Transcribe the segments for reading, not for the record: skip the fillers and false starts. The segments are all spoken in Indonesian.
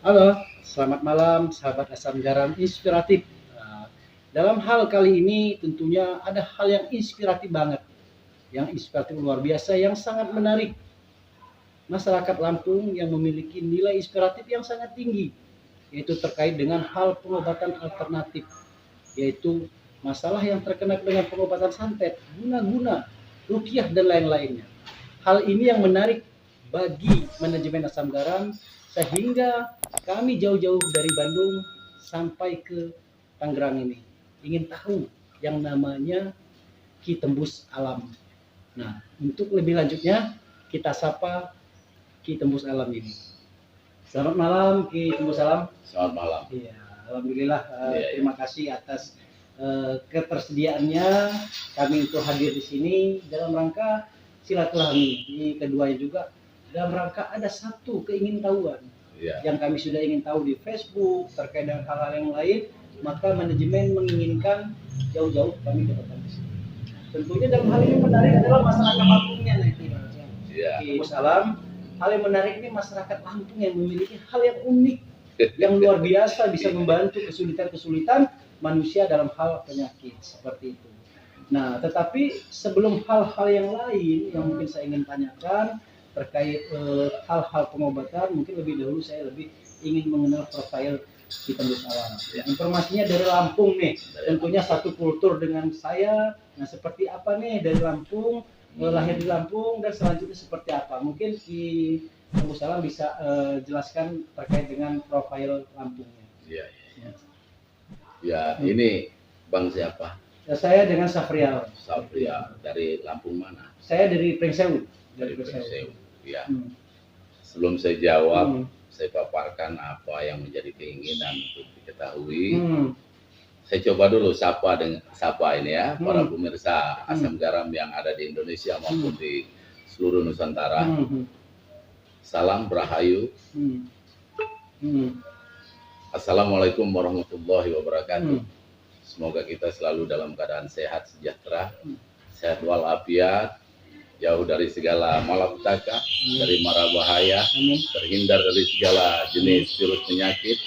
Halo, selamat malam sahabat Asam Garam Inspiratif. Nah, dalam hal kali ini tentunya ada hal yang inspiratif banget, yang inspiratif luar biasa, yang sangat menarik. Masyarakat Lampung yang memiliki nilai inspiratif yang sangat tinggi, yaitu terkait dengan hal pengobatan alternatif, yaitu masalah yang terkena dengan pengobatan santet, guna-guna, rukiah dan lain-lainnya. Hal ini yang menarik bagi manajemen Asam Garam sehingga kami jauh-jauh dari Bandung sampai ke Tangerang ini ingin tahu yang namanya Ki Tembus Alam. Nah, untuk lebih lanjutnya kita sapa Ki Tembus Alam ini. Selamat malam Ki Tembus Alam. Selamat malam. Iya, alhamdulillah. Iya. Terima kasih atas ketersediaannya kami untuk hadir di sini dalam rangka silaturahmi. Ini keduanya juga dalam rangka ada satu keingintahuan yang kami sudah ingin tahu di Facebook terkait dengan hal-hal yang lain, maka manajemen menginginkan jauh-jauh kami datang di sini. Tentunya dalam hal ini menarik adalah masyarakat Lampungnya nanti, Tembus Alam. Hal yang menarik ini masyarakat Lampung yang memiliki hal yang unik, yang luar biasa, bisa membantu kesulitan-kesulitan manusia dalam hal penyakit seperti itu. Nah, tetapi sebelum hal-hal yang lain yang mungkin saya ingin tanyakan terkait hal-hal pengobatan, mungkin lebih dahulu saya lebih ingin mengenal profil Ki Tembus Alam. Informasinya dari Lampung nih, tentunya satu kultur dengan saya. Nah, seperti apa nih dari Lampung, lahir di Lampung, dan selanjutnya seperti apa? Mungkin Ki Tembus Alam bisa jelaskan terkait dengan profil Lampungnya. Ya, ini Bang siapa? Ya, saya dengan Safrial. Safrial, dari Lampung mana? Saya dari Pringsewu. Dari Pringsewu. Ya. Sebelum saya jawab, saya paparkan apa yang menjadi keinginan untuk diketahui. Saya coba dulu sapa ini ya, para pemirsa Asam Garam yang ada di Indonesia maupun di seluruh Nusantara. Salam Rahayu. Assalamualaikum warahmatullahi wabarakatuh. Semoga kita selalu dalam keadaan sehat, sejahtera, sehat walafiat, jauh dari segala malapetaka, dari mara bahaya, terhindar dari segala jenis virus penyakit.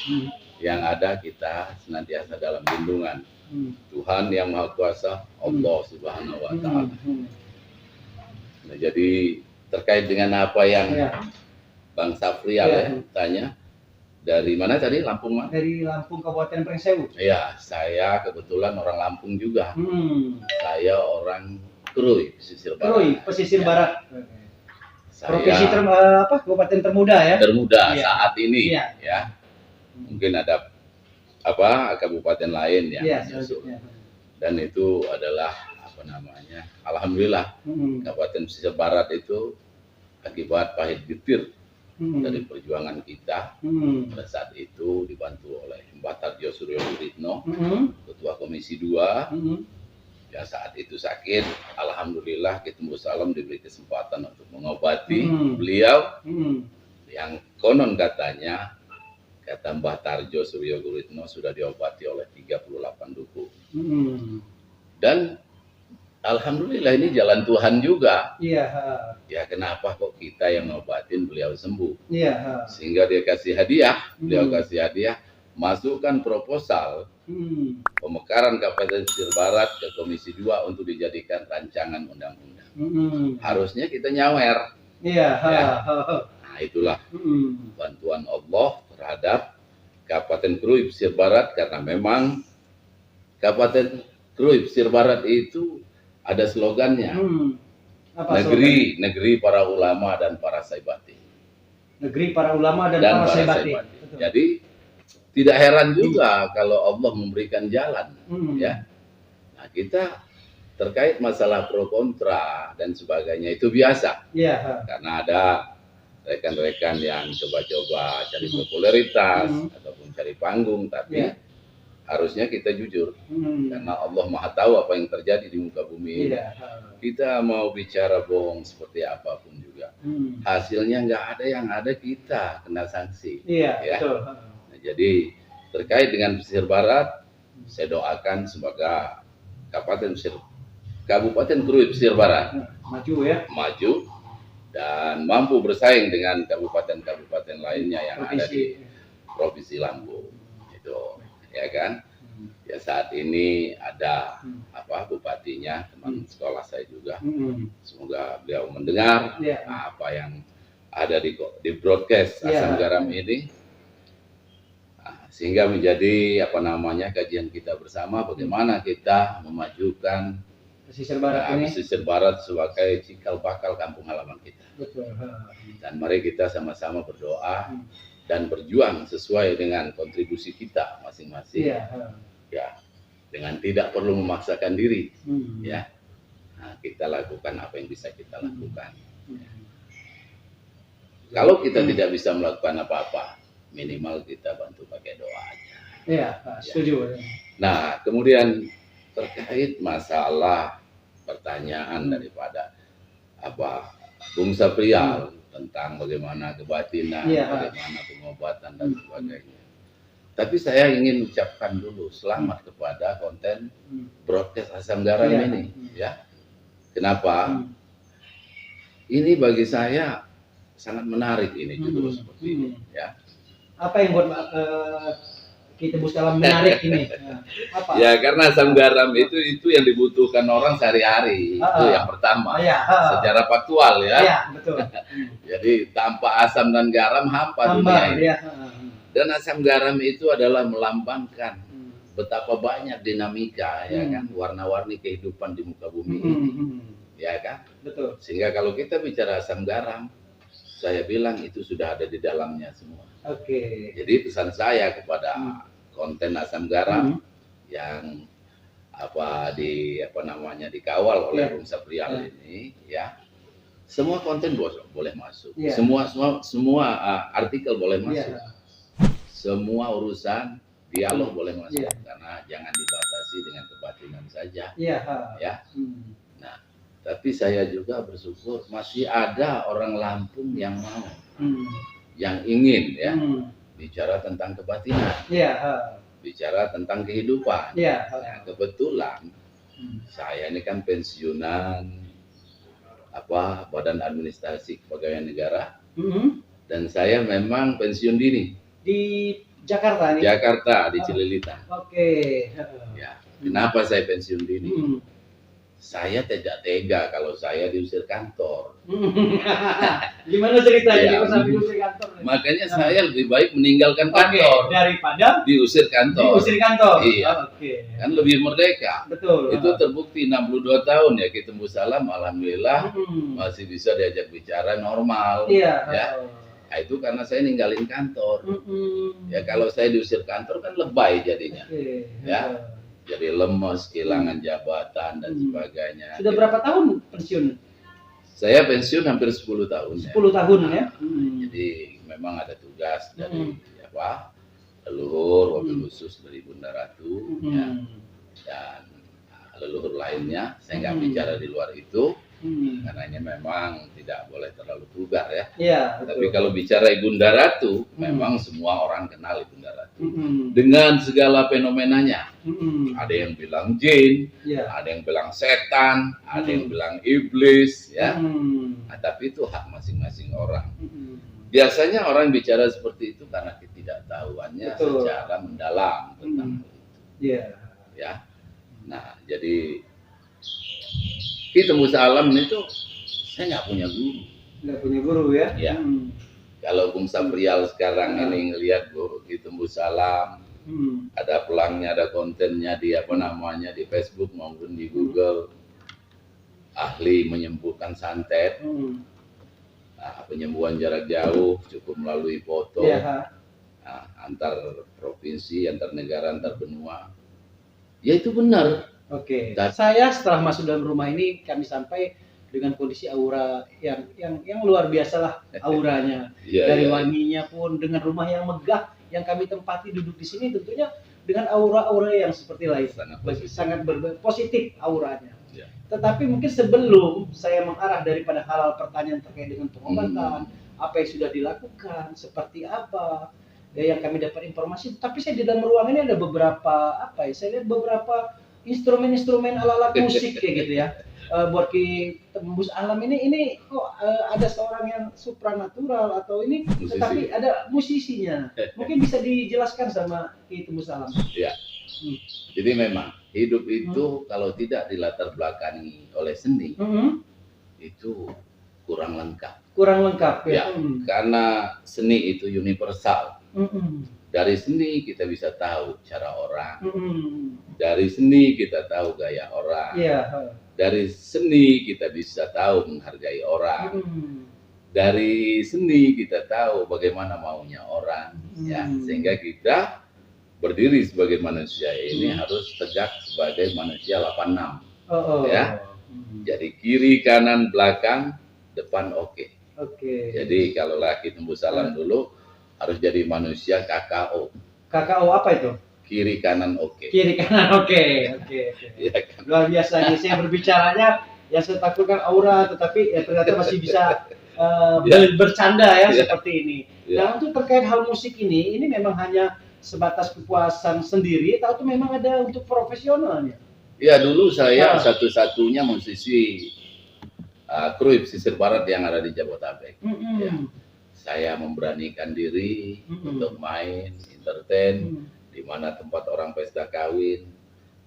Yang ada kita senantiasa dalam lindungan Tuhan yang Maha Kuasa, Allah Subhanahu wa Ta'ala. Nah, jadi terkait dengan apa yang Bang Safrial tanya, dari mana tadi? Lampung mana? Dari Lampung Kabupaten Pringsewu. Iya, saya kebetulan orang Lampung juga. Saya orang Krui, pesisir barat. Krui, pesisir barat. Provinsi kabupaten termuda ya? Termuda saat ini ya. Mungkin ada kabupaten lain yang menyusul. Dan itu adalah alhamdulillah Kabupaten Pesisir Barat itu akibat pahit getir dari perjuangan kita. Pada saat itu dibantu oleh Mbah Tarjo Suryo Guritno, Ketua Komisi 2. Ya, saat itu sakit, alhamdulillah Ki Tembus Alam diberi kesempatan untuk mengobati beliau yang konon katanya, kata Mbah Tarjo Suryo Guritno, sudah diobati oleh 38 duku. Dan alhamdulillah ini jalan Tuhan juga. Ya, kenapa kok kita yang ngobatin beliau sembuh? Sehingga dia kasih hadiah, beliau kasih hadiah, masukkan proposal pemekaran Kabupaten Pesisir Barat ke Komisi 2 untuk dijadikan rancangan undang-undang. Harusnya kita nyawer. Nah, itulah bantuan Allah terhadap Kabupaten Krui Pesisir Barat, karena memang Kabupaten Krui Pesisir Barat itu ada slogannya. Negeri para ulama dan para saibati. Negeri para ulama dan para saibati. Jadi tidak heran juga kalau Allah memberikan jalan, ya. Nah, kita terkait masalah pro kontra dan sebagainya itu biasa. Karena ada rekan-rekan yang coba-coba cari popularitas ataupun cari panggung, tapi harusnya kita jujur, karena Allah Maha tahu apa yang terjadi di muka bumi ini. Kita mau bicara bohong seperti apapun juga, hasilnya nggak ada, yang ada kita kena sanksi. Nah, jadi terkait dengan Pesisir Barat, saya doakan semoga Kabupaten Krui Pesisir Barat maju dan mampu bersaing dengan kabupaten-kabupaten lainnya yang ada di Provinsi Lampung. Itu ya kan. Ya saat ini ada bupatinya, teman sekolah saya juga. Semoga beliau mendengar apa yang ada di broadcast Asam Garam ini, sehingga menjadi kajian kita bersama bagaimana kita memajukan pesisir barat ini, pesisir barat sebagai cikal bakal kampung halaman kita. Betul. Dan mari kita sama-sama berdoa dan berjuang sesuai dengan kontribusi kita masing-masing. Ya, dengan tidak perlu memaksakan diri. Ya, nah, kita lakukan apa yang bisa kita lakukan. Kalau kita tidak bisa melakukan apa-apa, minimal kita bantu pakai doa aja. Iya, setuju. Nah, kemudian terkait masalah pertanyaan daripada Bung Saprial tentang bagaimana kebatinan, bagaimana pengobatan dan sebagainya. Tapi saya ingin ucapkan dulu selamat kepada konten broadcast Asam Garam ini, ya. Kenapa? Ini bagi saya sangat menarik ini judul seperti ini, ya. Apa yang buat kita Salam menarik ini? Apa? Ya karena Asam Garam itu yang dibutuhkan orang sehari-hari, itu yang pertama. Secara faktual ya. Iya, betul. Jadi tanpa asam dan garam hampa dunia ini. Dan asam garam itu adalah melambangkan betapa banyak dinamika ya kan, warna-warni kehidupan di muka bumi ini. Ya kan? Betul. Sehingga kalau kita bicara asam garam, saya bilang itu sudah ada di dalamnya semua. Oke. Jadi pesan saya kepada konten Asam Garam yang dikawal oleh Bung Saprial ini, ya. Semua konten boleh masuk. Semua artikel boleh masuk. Semua urusan dialog boleh masuk, karena jangan dibatasi dengan kebatinan saja. Ya. Nah, tapi saya juga bersyukur masih ada orang Lampung yang mau, yang ingin bicara tentang kebatinan, bicara tentang kehidupan. Nah, kebetulan saya ini kan pensiunan Badan Administrasi Kepegawaian Negara, dan saya memang pensiun dini di Jakarta nih. Jakarta di Cililitan. Oke. Ya, kenapa saya pensiun dini? Saya tidak tega kalau saya diusir kantor. Gimana ceritanya sampai diusir kantor? Makanya saya lebih baik meninggalkan kantor daripada diusir kantor. Diusir kantor. Iya. Kan lebih merdeka. Betul. Itu terbukti 62 tahun ya kita Salam, alhamdulillah masih bisa diajak bicara normal. Iya. Ya. Nah, itu karena saya ninggalin kantor. Ya kalau saya diusir kantor kan lebay jadinya. Ya. Jadi lemes, kehilangan jabatan dan sebagainya. Sudah berapa tahun pensiun? Saya pensiun hampir 10 tahun. 10 tahun ya. Jadi memang ada tugas dari leluhur, wabil khusus dari Bunda Ratu, ya, dan leluhur lainnya. Saya nggak bicara di luar itu, karena ini memang tidak boleh terlalu vulgar ya. Iya. Tapi kalau bicara Ibunda Ratu, memang semua orang kenal Ibunda Ratu dengan segala fenomenanya. Ada yang bilang jin, ada yang bilang setan, ada yang bilang iblis, ya. Nah, tapi itu hak masing-masing orang. Biasanya orang bicara seperti itu karena ketidaktahuannya secara mendalam tentang itu. Ya. Nah, jadi kita Salam itu saya nggak punya guru. Nggak punya guru ya? Ya. Kalau Bung Saprial sekarang ini ngelihat kita Salam, ada pelangnya, ada kontennya di di Facebook maupun di Google, ahli menyembuhkan santet, penyembuhan jarak jauh cukup melalui foto, antar provinsi, antar negara, antar benua. Ya itu benar. Oke. Saya setelah masuk dalam rumah ini kami sampai dengan kondisi aura yang luar biasa lah auranya. Dari wanginya pun dengan rumah yang megah yang kami tempati duduk di sini tentunya dengan aura-aura yang seperti lain. Sangat positif auranya. Tetapi mungkin sebelum saya mengarah daripada hal pertanyaan terkait dengan pengobatan, apa yang sudah dilakukan, seperti apa yang kami dapat informasi. Tapi saya di dalam ruangan ini ada beberapa saya lihat beberapa instrumen-instrumen ala-ala musik kayak gitu ya. Buat Ki Tembus Alam ini kok ada seorang yang supranatural atau ini musisi. Tetapi ada musisinya. Mungkin bisa dijelaskan sama Ki Tembus Alam. Ya. Jadi memang hidup itu kalau tidak dilatar belakangi oleh seni itu kurang lengkap. Kurang lengkap ya. Karena seni itu universal. Dari seni kita bisa tahu cara orang. Dari seni kita tahu gaya orang. Dari seni kita bisa tahu menghargai orang. Dari seni kita tahu bagaimana maunya orang. Ya, sehingga kita berdiri sebagai manusia ini harus tegak sebagai manusia 86. Ya. Jadi kiri, kanan, belakang, depan oke. Jadi kalau laki Tembus Alam dulu harus jadi manusia KKO. KKO apa itu? Kiri kanan oke. Kiri kanan oke. Ya, kan? Luar biasa nih, saya berbicaranya yang saya takutkan aura, tetapi ternyata masih bisa bercanda ya seperti ini. Nah, untuk terkait hal musik ini memang hanya sebatas kepuasan sendiri atau memang ada untuk profesionalnya? Ya, dulu saya satu-satunya musisi kruip Sisir Barat yang ada di Jabodetabek. Ya. Saya memberanikan diri untuk main, entertain, di mana tempat orang pesta kawin,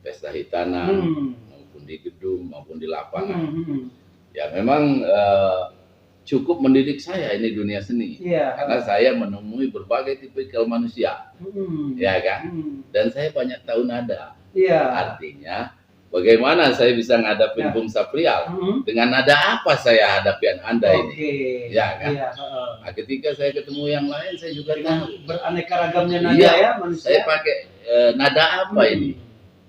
pesta hitanan, maupun di gedung, maupun di lapangan. Ya memang cukup mendidik saya ini dunia seni. Karena saya menemui berbagai tipikal manusia. Ya kan? Dan saya banyak tahu nada. Artinya bagaimana saya bisa ngadapin Bung Saprial dengan nada apa saya hadapi Anda ini? Ya kan? Nah, ketika saya ketemu yang lain saya juga tahu beraneka ragamnya nada ya manusia. Saya pakai nada apa ini?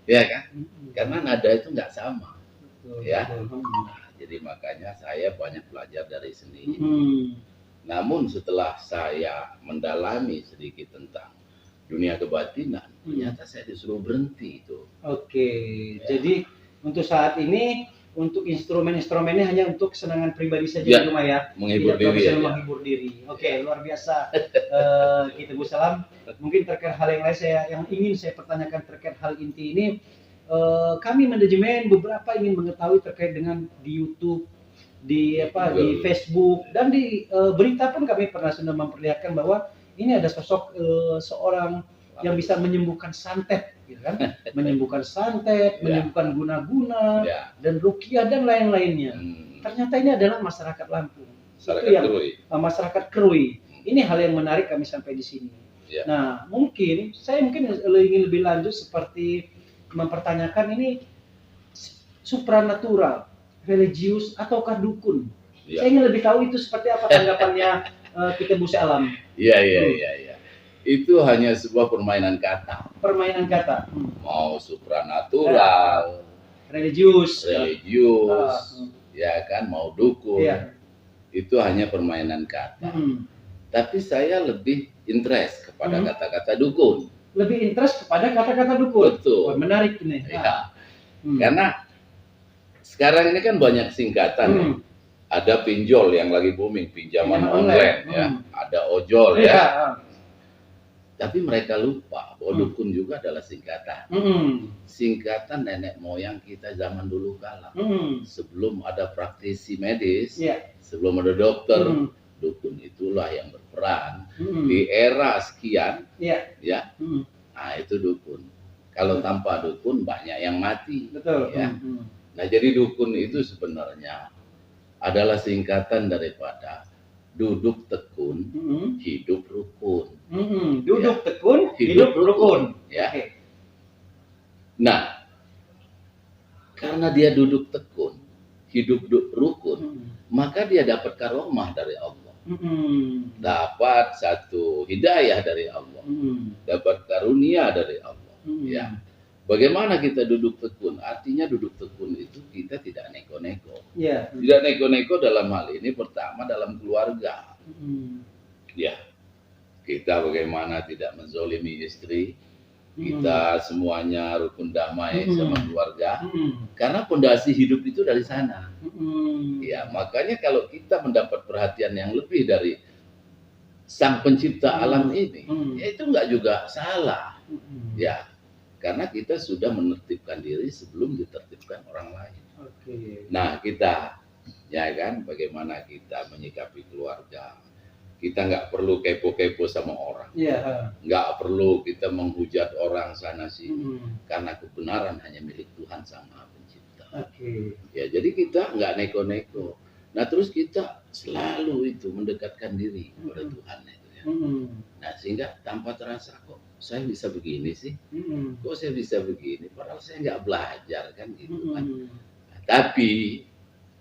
Ya kan? Karena nada itu nggak sama. Ya. Nah, jadi makanya saya banyak belajar dari seni. Namun setelah saya mendalami sedikit tentang dunia kebatinan, ternyata saya disuruh berhenti itu. Jadi untuk saat ini untuk instrumen-instrumennya hanya untuk kesenangan pribadi saja di rumah ya, menghibur diri. Menghibur diri. Luar biasa. Kita Tembus Alam. Mungkin terkait hal yang lain yang ingin saya pertanyakan terkait hal inti ini, kami manajemen beberapa ingin mengetahui terkait dengan di YouTube, di Facebook dan di berita pun kami pernah sudah memperlihatkan bahwa ini ada sosok seorang yang bisa menyembuhkan santet, gitu kan? Menyembuhkan santet, menyembuhkan guna-guna, dan ruqyah dan lain-lainnya. Ternyata ini adalah masyarakat Lampung, masyarakat Krui. Ini hal yang menarik kami sampai di sini. Nah, saya ingin lebih lanjut seperti mempertanyakan ini supranatural, religius ataukah dukun? Saya ingin lebih tahu itu seperti apa tanggapannya Ki Tembus Alam. Iya. Itu hanya sebuah permainan kata. Mau supranatural, religius, ya kan, mau dukun. Itu hanya permainan kata. Tapi saya lebih interest kepada kata-kata dukun. Lebih interest kepada kata-kata dukun. Betul. Menarik ini. Karena sekarang ini kan banyak singkatan. Ada pinjol yang lagi booming, pinjaman online. Ada ojol ya. Tapi mereka lupa bahwa dukun juga adalah singkatan. Singkatan nenek moyang kita zaman dulu kala. Sebelum ada praktisi medis, sebelum ada dokter, dukun itulah yang berperan di era sekian. Nah, itu dukun. Kalau tanpa dukun banyak yang mati. Ya. Nah, jadi dukun itu sebenarnya adalah singkatan daripada duduk tekun, hidup rukun. Duduk tekun, hidup rukun. Ya. Nah, karena dia duduk tekun, hidup rukun, maka dia dapat karomah dari Allah. Dapat satu hidayah dari Allah. Dapat karunia dari Allah. Ya. Bagaimana kita duduk tekun? Artinya duduk tekun itu kita tidak neko-neko. Tidak neko-neko dalam hal ini pertama dalam keluarga. Ya, kita bagaimana tidak menzolimi istri. Kita semuanya rukun damai sama keluarga. Karena pondasi hidup itu dari sana. Ya, makanya kalau kita mendapat perhatian yang lebih dari Sang Pencipta alam ini, ya itu enggak juga salah. Ya. Karena kita sudah menertibkan diri sebelum ditertibkan orang lain. Nah, kita, ya kan, bagaimana kita menyikapi keluarga. Kita nggak perlu kepo-kepo sama orang. Nggak perlu kita menghujat orang sana sini. Karena kebenaran hanya milik Tuhan Sang Maha Pencipta. Ya, jadi kita nggak neko-neko. Nah, terus kita selalu itu mendekatkan diri kepada Tuhan itu ya. Nah, sehingga tanpa terasa kok saya bisa begini sih, kok saya bisa begini, padahal saya nggak belajar kan gitu kan. Nah, tapi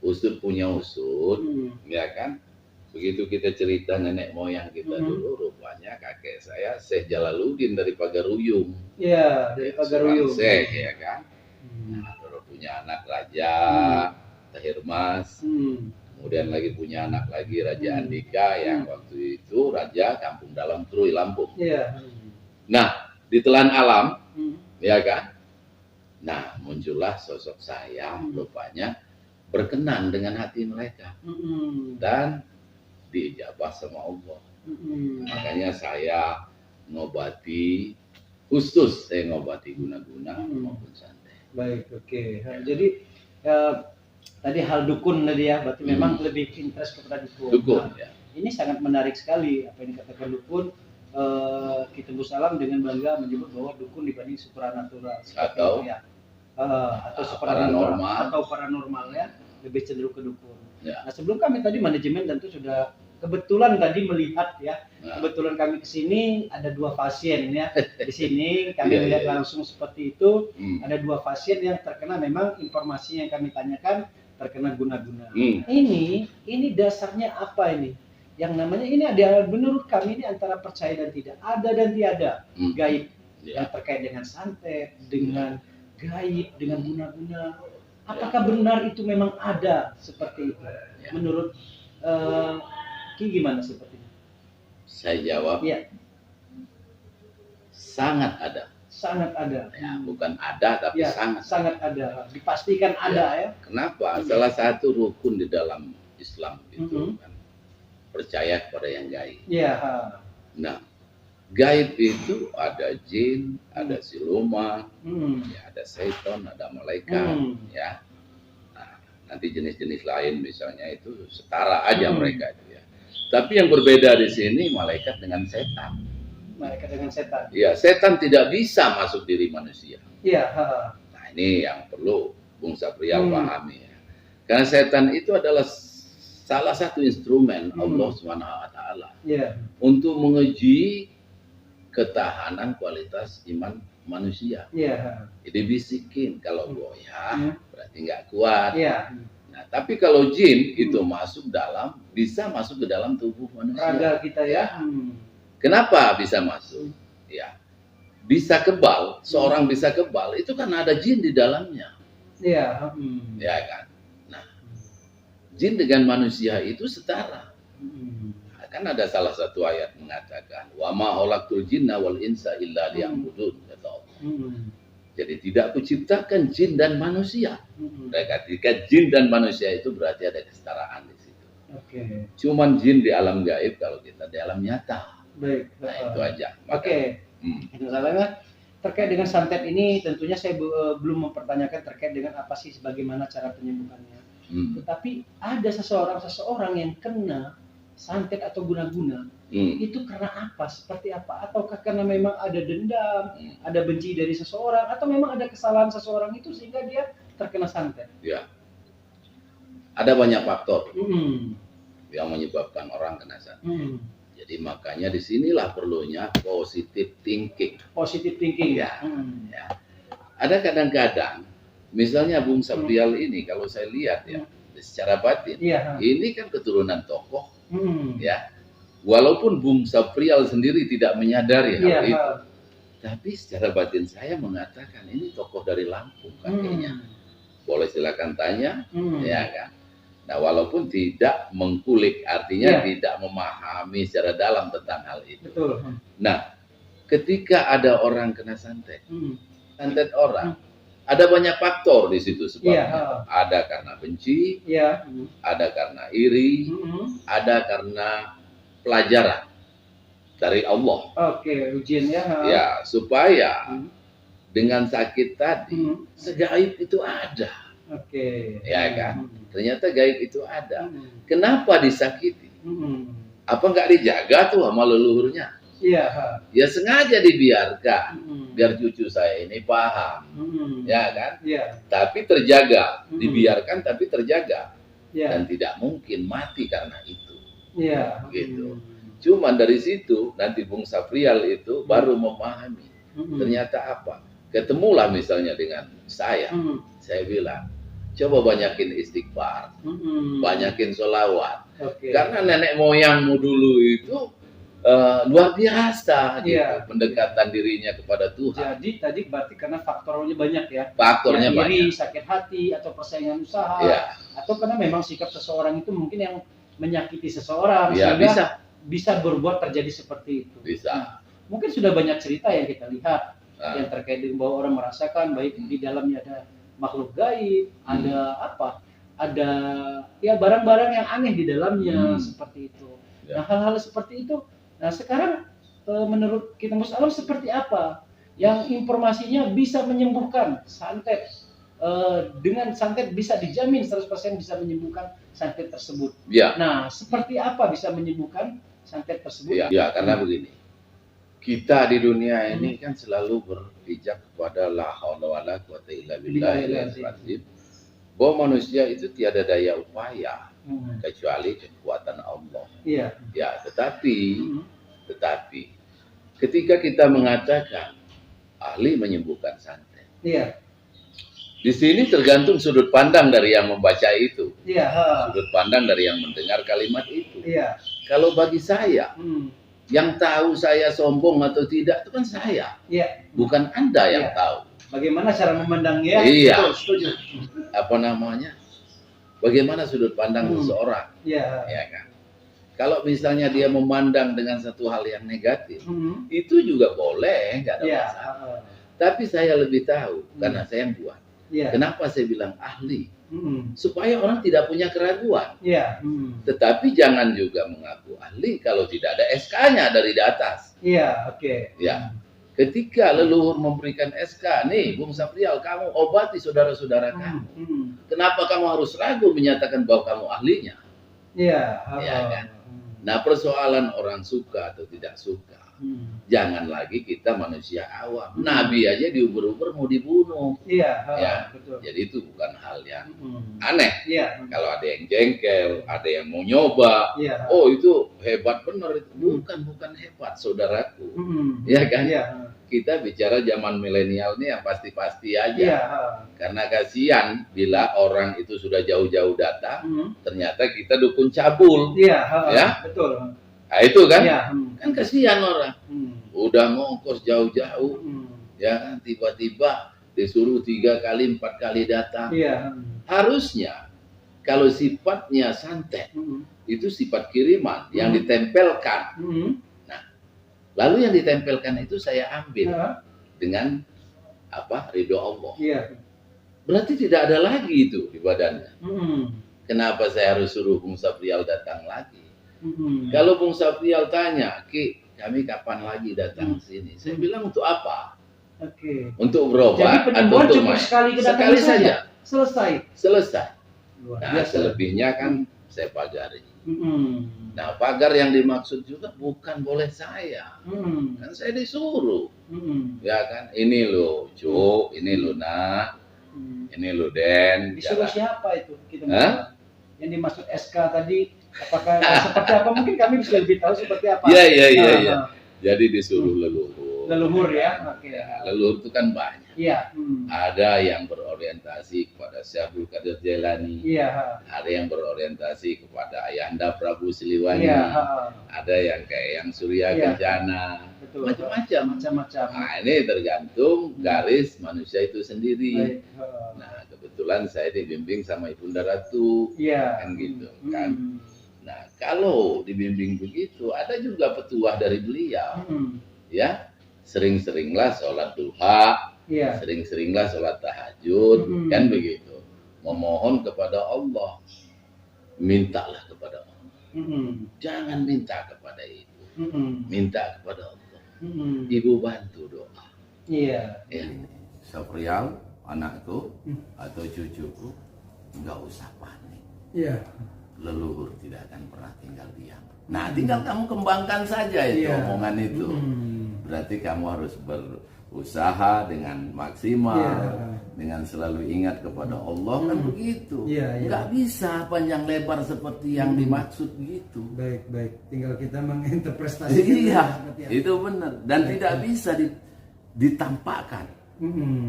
usut punya usut, ya kan. Begitu kita cerita nenek moyang kita dulu, rupanya kakek saya Syekh Jalaluddin dari Pagaruyung. Iya, dari Pagaruyung. Syekh, ya kan. Nah, terus punya anak Raja Tahir Mas. Kemudian lagi punya anak lagi Raja Andika yang waktu itu Raja Kampung Dalam Krui Lampung. Nah, ditelan alam, ya kan? Nah, muncullah sosok saya, rupanya berkenan dengan hati mereka. Dan diijabah sama Allah. Makanya saya ngobati, khusus saya ngobati guna-guna maupun santet. Baik, oke. Jadi, tadi hal dukun tadi ya, berarti memang lebih interest kepada dukun. Dukun, ya. Ini sangat menarik sekali apa yang dikatakan dukun. Kita Salam dengan bangga menyebut bahwa dukun dibanding supranatural atau ya. Atau supranatural atau paranormal ya, lebih cenderung ke dukun. Ya. Nah, sebelum kami tadi manajemen tentu sudah kebetulan tadi melihat ya. Kebetulan kami ke sini ada 2 pasien ya. Di sini kami melihat langsung seperti itu. Ada 2 pasien yang terkena, memang informasi yang kami tanyakan terkena guna-guna. Ini dasarnya apa ini? Yang namanya ini ada, menurut kami ini antara percaya dan tidak, ada dan tiada, gaib yang terkait dengan santet, dengan gaib, dengan guna-guna. Apakah benar itu memang ada seperti itu? Menurut Ki gimana sepertinya? Saya jawab. Ya. Sangat ada. Sangat ada. Ya, bukan ada tapi sangat ada. Dipastikan ada ya. Kenapa? Salah satu rukun di dalam Islam itu kan percaya kepada yang gaib. Iya. Nah, gaib itu ada jin, ada siluman, ya, ada setan, ada malaikat, ya. Nah, nanti jenis-jenis lain misalnya itu setara aja mereka itu ya. Tapi yang berbeda di sini malaikat dengan setan. Malaikat dengan setan. Iya, setan tidak bisa masuk diri manusia. Iya. Nah, ini yang perlu Bung Saprial pahami ya. Karena setan itu adalah salah satu instrumen Allah SWT untuk menguji ketahanan kualitas iman manusia. Jadi bisikin kalau goyah berarti nggak kuat. Nah, tapi kalau jin itu bisa masuk ke dalam tubuh manusia. Raga kita ya. Kenapa bisa masuk? Ya, bisa kebal. Seorang bisa kebal itu kan ada jin di dalamnya. Ya kan. Jin dengan manusia itu setara. Nah, kan ada salah satu ayat mengatakan, wa ma khalaqtul jinna wal insa illa liya'budun, kata Allah. Jadi tidak kuciptakan jin dan manusia. Ketika jin dan manusia itu berarti ada kesetaraan di situ. Cuman jin di alam gaib, kalau kita di alam nyata. Baik. Nah, itu aja. Misalnya terkait dengan santet ini, tentunya saya belum mempertanyakan terkait dengan apa sih, bagaimana cara penyembuhannya. Tetapi ada seseorang yang kena santet atau guna-guna, itu karena apa? Seperti apa? Ataukah karena memang ada dendam, ada benci dari seseorang, atau memang ada kesalahan seseorang itu sehingga dia terkena santet? Ya, ada banyak faktor yang menyebabkan orang kena santet. Jadi makanya disinilah perlunya positive thinking. Positive thinking. Ya. Ada kadang-kadang. Misalnya Bung Saprial ini kalau saya lihat ya secara batin, ini kan keturunan tokoh, ya. Walaupun Bung Saprial sendiri tidak menyadari hal itu, tapi secara batin saya mengatakan ini tokoh dari Lampung kakeknya. Boleh silakan tanya, ya kan. Nah, walaupun tidak mengkulik, artinya tidak memahami secara dalam tentang hal itu. Betul. Nah, ketika ada orang kena santet orang. Ada banyak faktor di situ sebabnya. Ada karena benci, ada karena iri, ada karena pelajaran dari Allah. Ujian ya. Ya, supaya dengan sakit tadi, segaib itu ada. Ya kan? Ternyata gaib itu ada. Kenapa disakiti? Apa nggak dijaga tuh sama leluhurnya? Iya. Ya sengaja dibiarkan biar cucu saya ini paham, ya kan? Iya. Tapi terjaga, dibiarkan tapi terjaga, dan tidak mungkin mati karena itu. Iya. Gitu. Cuman dari situ nanti Bung Safrial itu baru memahami. Ternyata apa? Ketemulah misalnya dengan saya bilang, coba banyakin istighfar, banyakin sholawat. Karena nenek moyangmu dulu itu luar biasa gitu, pendekatan dirinya kepada Tuhan. Jadi tadi berarti karena faktornya banyak ya. Faktornya banyak. Sakit hati atau persaingan usaha, atau karena memang sikap seseorang itu mungkin yang menyakiti seseorang, sehingga bisa berbuat terjadi seperti itu. Bisa. Mungkin sudah banyak cerita yang kita lihat yang terkait dengan bahwa orang merasakan baik di dalamnya ada makhluk gaib, ada apa? Ada ya barang-barang yang aneh di dalamnya seperti itu. Nah, hal-hal seperti itu. Nah, sekarang menurut kita Mus Alam seperti apa yang informasinya bisa menyembuhkan santet, dengan santet bisa dijamin 100% bisa menyembuhkan santet tersebut. Nah, seperti apa bisa menyembuhkan santet tersebut? Ya, karena begini. Kita di dunia ini kan selalu berpijak kepada la haula wala quwata illa billahil azim. Bahwa manusia itu tiada daya upaya kecuali kekuatan Allah. Ya, tetapi ketika kita mengatakan ahli menyembuhkan santet. Di sini tergantung sudut pandang dari yang membaca itu. Sudut pandang dari yang mendengar kalimat itu. Kalau bagi saya, yang tahu saya sombong atau tidak itu kan saya. Bukan Anda yang tahu. Bagaimana cara memandangnya? Iya. Setuju. Apa namanya? Bagaimana sudut pandang seseorang? Ya kan? Kalau misalnya dia memandang dengan satu hal yang negatif, itu juga boleh, nggak ada masalah. Tapi saya lebih tahu karena saya yang buat. Kenapa saya bilang ahli? Supaya orang tidak punya keraguan. Tetapi jangan juga mengaku ahli kalau tidak ada SK-nya dari di atas. Ketika leluhur memberikan SK, nih Bung Safrial, kamu obati saudara-saudara kamu. Kenapa kamu harus ragu menyatakan bahwa kamu ahlinya? Kan? Nah, persoalan orang suka atau tidak suka. Jangan lagi kita manusia awam. Nabi aja diuber-uber mau dibunuh. Betul. Jadi itu bukan hal yang aneh. Kalau ada yang jengkel, ada yang mau nyoba, oh itu hebat benar itu. Bukan hebat, saudaraku. Ya kan? Kita bicara zaman milenial ini yang pasti-pasti aja. Karena kasihan bila orang itu sudah jauh-jauh datang, ternyata kita dukun cabul. Betul. Nah, itu kan, kan kasihan orang. Udah ngongkos jauh-jauh, ya kan, tiba-tiba disuruh 3 kali 4 kali datang. Harusnya kalau sifatnya santet, itu sifat kiriman yang ditempelkan. Nah, lalu yang ditempelkan itu saya ambil dengan apa? Ridho Allah. Berarti tidak ada lagi itu di badannya. Kenapa saya harus suruh Bung Safrial datang lagi? Kalau Bung Safrial tanya, Ki, kami kapan lagi datang sini? Saya bilang untuk apa? Untuk berobat atau untuk main? Sekali saja. Selesai. Nah, selebihnya kan saya pagari. Nah, pagar yang dimaksud juga bukan boleh saya. Kan saya disuruh. Ya kan, ini loh, Cuk, ini loh, Nak. Ini loh, Den. Disuruh siapa itu? Yang dimaksud SK tadi, apakah seperti apa? Mungkin kami bisa lebih tahu seperti apa. Iya. Jadi disuruh leluhur. Leluhur ya. Leluhur itu kan banyak. Ada yang berorientasi kepada Syekh Qadir Jailani. Ada yang berorientasi kepada Ayahanda Prabu Siliwangi. Ada yang kayak yang Surya Kencana. Macam-macam. Nah, ini tergantung garis manusia itu sendiri. Nah, kebetulan saya dibimbing sama Ibunda Ratu. Kan gitu kan. Nah, kalau dibimbing begitu, ada juga petuah dari beliau. Ya, sering-seringlah sholat duha, sering-seringlah sholat tahajud, kan begitu. Memohon kepada Allah, mintalah kepada Allah. Jangan minta kepada ibu, minta kepada Allah. Ibu bantu doa. Ya. Safrial, anakku atau cucuku, nggak usah panik. Iya. Leluhur tidak akan pernah tinggal diam. Nah, tinggal kamu kembangkan saja itu omongan itu. Berarti kamu harus berusaha dengan maksimal, dengan selalu ingat kepada Allah, kan begitu. Nggak bisa panjang lebar seperti yang dimaksud gitu. Baik. Tinggal kita menginterpretasikan. Iya, itu benar. Dan tidak bisa ditampakkan.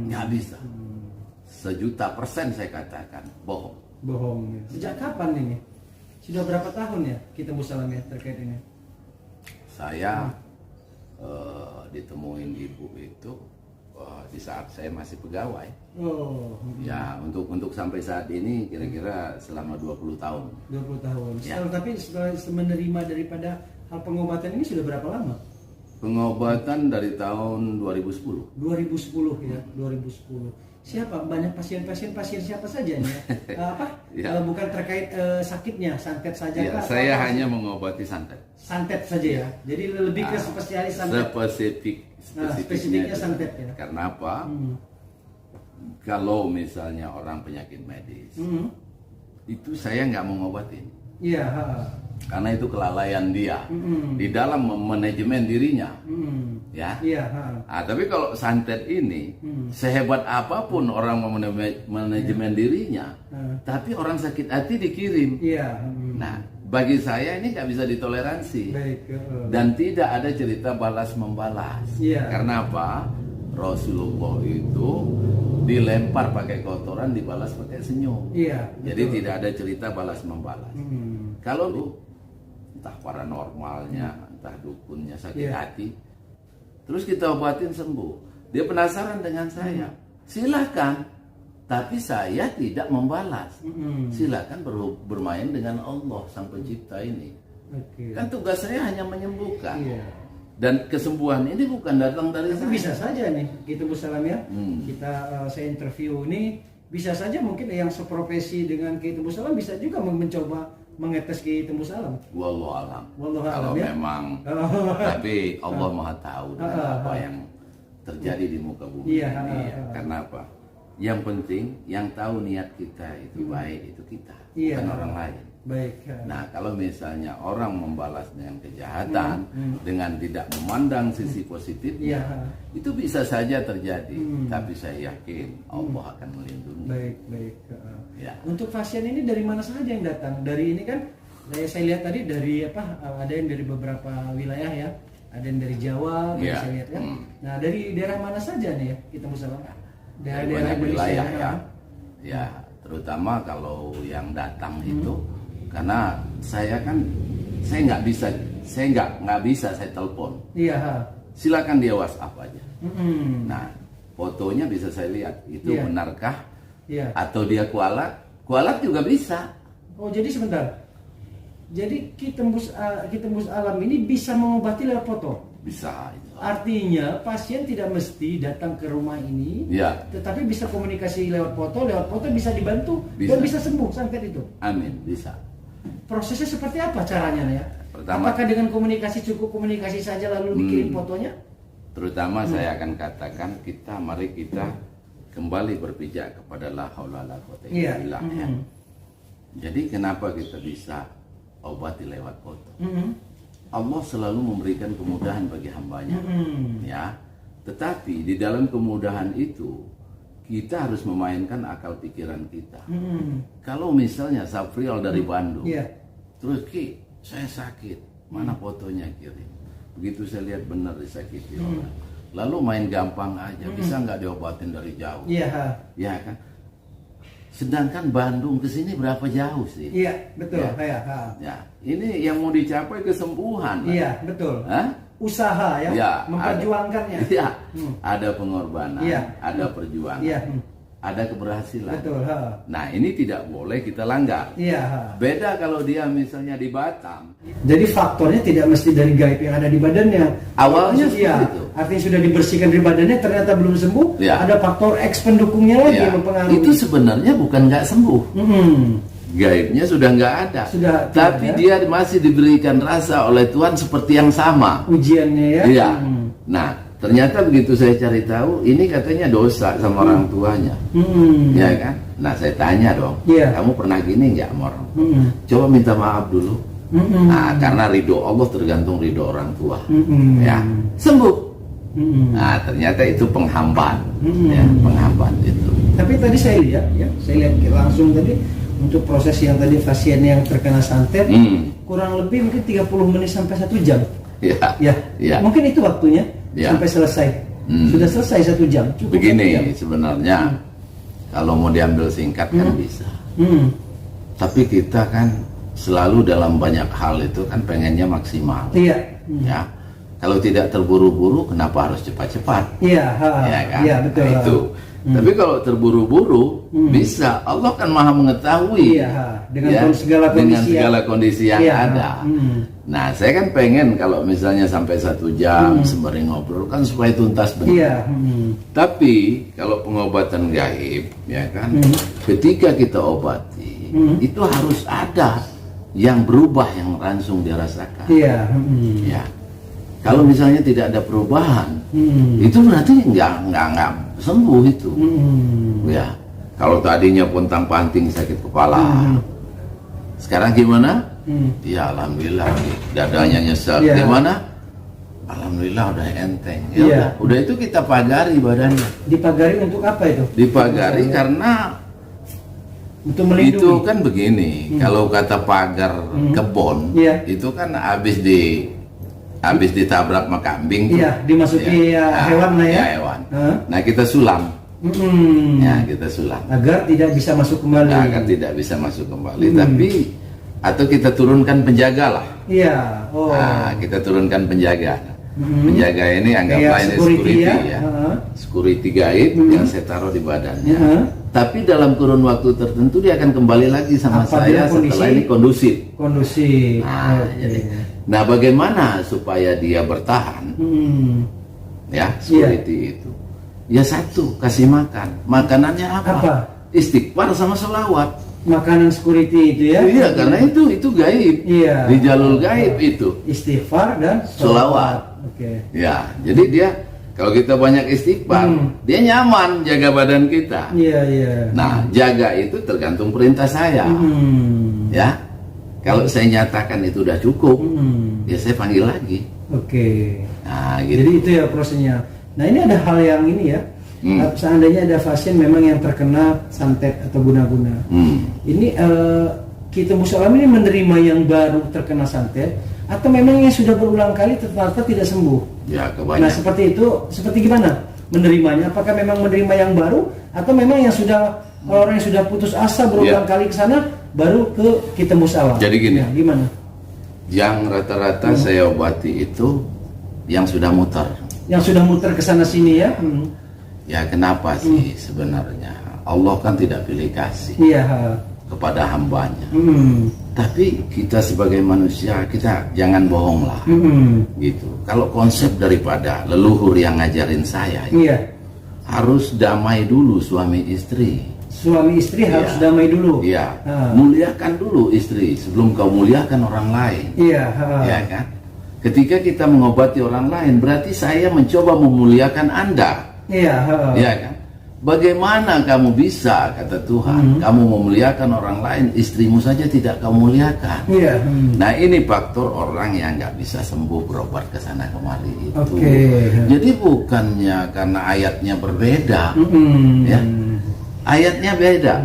Nggak bisa. 1.000.000% saya katakan bohong. Sejak kapan ini? Sudah berapa tahun ya kita Salam ya terkait ini? Saya ditemuin ibu itu di saat saya masih pegawai. Ya, untuk sampai saat ini kira-kira selama 20 tahun. 20 tahun. Ya. Tapi setelah menerima daripada hal pengobatan ini sudah berapa lama? Pengobatan dari tahun 2010. 2010 ya, 2010. Siapa banyak pasien siapa saja nih? Bukan terkait sakitnya, santet saja kah? Saya hanya mengobati santet. Santet saja ya. Jadi lebih ke spesialis santet. Spesifiknya santet ya. Karena apa? Kalau misalnya orang penyakit medis, itu saya nggak mengobatin. Iya. Karena itu kelalaian dia di dalam manajemen dirinya. Ya. Tapi kalau santet ini sehebat apapun orang manajemen dirinya, tapi orang sakit hati dikirim. Nah, bagi saya ini nggak bisa ditoleransi. Dan tidak ada cerita balas membalas. Karena apa? Rasulullah itu dilempar pakai kotoran, dibalas pakai senyum. Jadi tidak ada cerita balas membalas. Kalau lu entah paranormalnya, entah dukunnya sakit hati, terus kita obatin sembuh, dia penasaran dengan saya, silakan, tapi saya tidak membalas. Silakan bermain dengan Allah sang pencipta ini. Kan tugas saya hanya menyembuhkan. Dan kesembuhan ini bukan datang dari saya. Bisa saja nih kita Salam ya. Saya interview ini bisa saja mungkin yang seprofesi dengan kita Salam bisa juga mencoba mengetes kita Salam. Wallahualam. Kalau ya? Memang tapi Allah Maha tahu apa yang terjadi di muka bumi ini. Karena apa? Yang penting yang tahu niat kita itu baik itu kita, bukan orang lain. Nah, kalau misalnya orang membalas dengan kejahatan, dengan tidak memandang sisi positifnya, itu bisa saja terjadi. Tapi saya yakin Allah akan melindungi. Ya. Untuk pasien ini dari mana saja yang datang? Dari ini kan, saya lihat tadi dari ada yang dari beberapa wilayah ya, ada yang dari Jawa, saya lihat ya. Nah, dari daerah mana saja nih ya kita Salam? Daerah wilayah ya. Ya, terutama kalau yang datang itu. Karena saya nggak bisa saya telepon. Silakan dia WhatsApp aja. Nah, fotonya bisa saya lihat itu benarkah? Atau dia kualat juga bisa. Oh, jadi sebentar. Jadi Kitembus Alam ini bisa mengobati lewat foto. Bisa. Itu. Artinya pasien tidak mesti datang ke rumah ini, tetapi bisa komunikasi lewat foto bisa dibantu dan bisa sembuh santet itu. Amin, bisa. Prosesnya seperti apa caranya ya? Pertama, apakah dengan cukup komunikasi saja lalu dikirim fotonya? Terutama saya akan katakan mari kita kembali berpijak kepada la haula wala quwwata illa billah. Jadi kenapa kita bisa obati lewat foto? Allah selalu memberikan kemudahan bagi hambanya, ya. Tetapi di dalam kemudahan itu kita harus memainkan akal pikiran kita. Kalau misalnya Safrial dari Bandung, terus Ki, saya sakit, mana fotonya kirim? Begitu saya lihat benar disakiti orang, lalu main gampang aja, bisa nggak diobatin dari jauh? Ya kan? Sedangkan Bandung ke sini berapa jauh sih? Iya, betul. Ya, ini yang mau dicapai kesembuhan. Iya, betul. Usaha ya, memperjuangkannya. Iya, ada pengorbanan, ada perjuangan, ada keberhasilan. Betul. Nah, ini tidak boleh kita langgar. Beda kalau dia misalnya di Batam. Jadi faktornya tidak mesti dari gaib yang ada di badannya. Awalnya itu. Artinya sudah dibersihkan dari badannya, ternyata belum sembuh. Ada faktor X pendukungnya lagi yang mempengaruhi. Itu sebenarnya bukan nggak sembuh. Gaibnya sudah nggak ada, tapi dia masih diberikan rasa oleh Tuhan seperti yang sama ujiannya ya. Nah, ternyata begitu saya cari tahu, ini katanya dosa sama orang tuanya, ya kan? Nah saya tanya dong, kamu pernah gini nggak sama orang tua? Coba minta maaf dulu. Nah, karena ridho Allah tergantung ridho orang tua, ya sembuh. Nah ternyata itu penghambat, ya penghambat itu. Tapi tadi saya lihat, saya lihat langsung tadi untuk proses yang tadi pasien yang terkena santet, kurang lebih mungkin 30 menit sampai 1 jam. Ya. Mungkin itu waktunya sampai selesai. Sudah selesai 1 jam. Cukup begini 1 jam. sebenarnya kalau mau diambil singkat kan bisa. Tapi kita kan selalu dalam banyak hal itu kan pengennya maksimal. Ya. Kalau tidak terburu-buru, kenapa harus cepat-cepat? Ya kan? Betul. Nah, itu. Tapi kalau terburu-buru bisa, Allah kan maha mengetahui dengan segala kondisi yang ada. Nah saya kan pengen kalau misalnya sampai 1 jam sembari ngobrol kan supaya tuntas benar. Tapi kalau pengobatan gaib, ya kan, ketika kita obati itu harus ada yang berubah, yang langsung dirasakan. Ya. Kalau misalnya tidak ada perubahan, itu berarti nggak sembuh itu. Ya, kalau tadinya pontang-panting sakit kepala, sekarang gimana? Ya alhamdulillah, dadanya nyesel. Gimana? Alhamdulillah udah enteng. Udah itu kita pagari badannya. Dipagari untuk apa itu? Dipagari karena untuk melindungi. Itu kan begini, kalau kata pagar kebon, itu kan habis ditabrak sama kambing tuh, dimasuki hewan lah ya. Hewan. Nah kita sulam, ya kita sulam agar tidak bisa masuk kembali. Agar tidak bisa masuk kembali, tapi atau kita turunkan penjaga lah. Nah, kita turunkan penjaga. Penjaga ini anggaplah ini security ya. Security gaib yang saya taruh di badannya. Tapi dalam kurun waktu tertentu dia akan kembali lagi sama saya setelah ini kondusif. Nah, bagaimana supaya dia bertahan? Ya, security itu. Ya satu, kasih makan. Makanannya apa? Istighfar sama selawat. Makanan security itu ya? Iya, karena itu gaib. Di jalur gaib itu. Istighfar dan selawat. Ya, jadi dia kalau kita banyak istighfar, dia nyaman jaga badan kita. Nah, jaga itu tergantung perintah saya. Ya. Kalau saya nyatakan itu udah cukup, ya saya panggil lagi. Nah, gitu. Jadi itu ya prosesnya. Nah, ini ada hal yang ini ya. Seandainya ada pasien memang yang terkena santet atau guna-guna. Ini kita musalam ini menerima yang baru terkena santet atau memang yang sudah berulang kali ternyata tidak sembuh? Ya, kebanyakan. Nah, seperti itu, seperti gimana menerimanya? Apakah memang menerima yang baru atau memang yang sudah orang yang sudah putus asa berulang kali ke sana baru ke kita musalam? Jadi gini, gimana? Yang rata-rata saya obati itu yang sudah muter. Yang sudah muter ke sana sini ya? Ya kenapa sih sebenarnya? Allah kan tidak pilih kasih kepada hambanya. Tapi kita sebagai manusia kita jangan bohong lah. Gitu. Kalau konsep daripada leluhur yang ngajarin saya, harus damai dulu suami istri. Suami istri harus damai dulu. Muliakan dulu istri sebelum kau muliakan orang lain. Ya kan? Ketika kita mengobati orang lain, berarti saya mencoba memuliakan Anda. Ya kan? Bagaimana kamu bisa, kata Tuhan, kamu memuliakan orang lain, istrimu saja tidak kamu muliakan. Nah ini faktor orang yang nggak bisa sembuh berobat ke sana kemari itu. Jadi bukannya karena ayatnya berbeda, ya. Ayatnya beda,